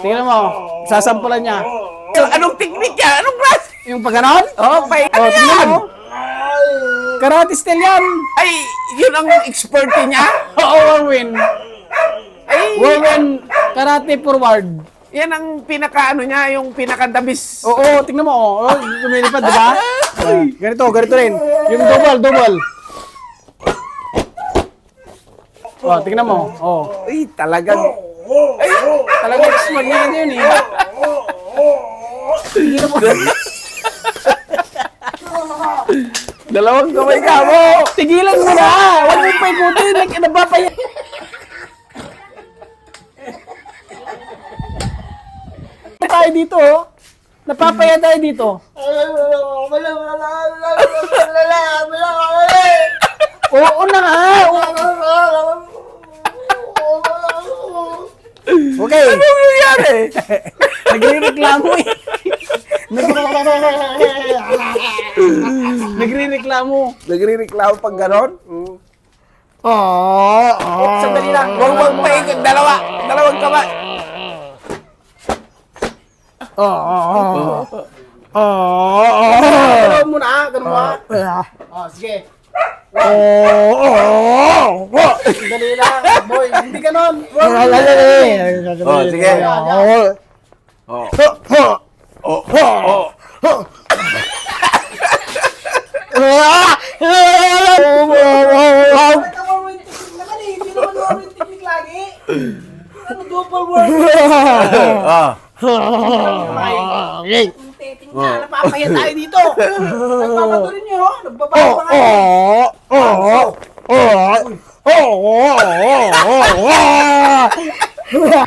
Tingnan mo. Sasampulan niya. Anong technique yan? Anong klase? Yung pagganon? Ano Tingnan yan? mo. Karate style yan. Ay, yun ang expertise niya? Oo, Warwin. Ay, Warwin, karate forward. yan ang pinaka-ano niya, yung pinaka-dabis. Oo, tingnan mo. Oh, lumilipad, di ba? Ganito rin. Yung double. Oh, tingnan mo. Oh. Ay, talagang Expert niya yun eh. Tingnan mo. dalawang kamay ka mo. Tigilan mo na! Huwag mo pa ikutin! Nabapaya! Tayo dito, oh. Napapaya tayo dito. Oo na nga! Okay. Ano nangyari? Nagre-reklamo eh. Nagre-reklamo. Nagre-reklamo pag ganon? Sandali lang. Huwag paikot. Dalawang kamay. Ganun mo na, ganun mo. Sige. Sandali lang, boy. Hindi ganun. Sige. Ano double word? Teting na, napapaya tayo dito. Nagpapatuloy niyo, no? Nagbabago pa nga. Iba.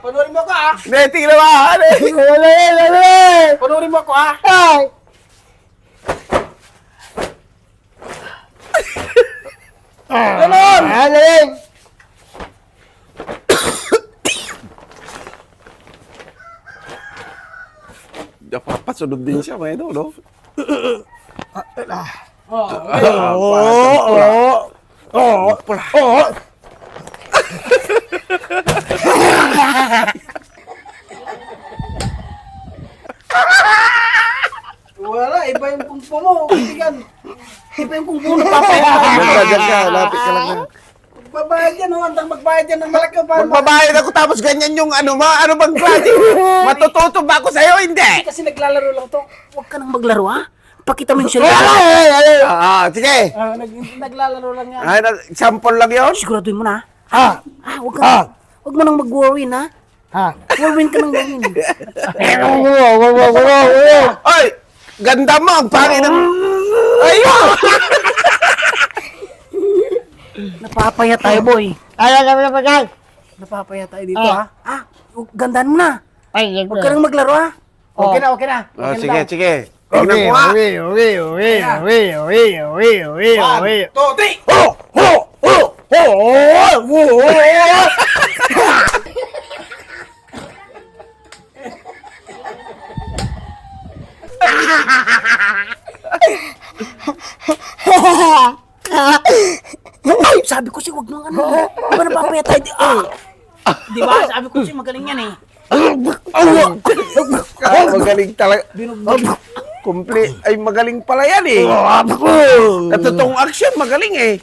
Panurin mo ako, ah. Neting naman. Panurin mo ako, ah. Ganon! Napapasunod din siya, may no? Wala, iba yung kungpo mo. Kaibigan. Iba yung kungpo na papaya. Diyan ka, lapit ka lang. Magbabayad yan, oh. Andang magbayad yan ng malaki. Magbabayad ako tapos ganyan yung ano bang klase? Matututo ba ako sa'yo? Hindi! Kasi naglalaro lang to. Huwag ka nang maglaro, ha? Pakita mo yung sila. Sige. Naglalaro lang yan. Ay, sample lang yun? Siguraduhin mo na, ha? Huwag ka. Huwag mo nang mag-warwin, ha? Warwin ka nang warwin. Ay! Ganda mo! Ang pangit ng... Ayun! Napapaya tayo, boy. Napapaya tayo dito, ha? Gandaan mo na. Huwag ka nang maglaro, ha? Okay na. Sige. Tingnan mo nga. 1, 2, 3! Ay, sabi ko si wag nang ano. Di ba napapaya tayo? Di ba? Sabi ko si magaling yan, eh. Magaling talaga. Ay, magaling pala yan eh. Natutong action, magaling eh.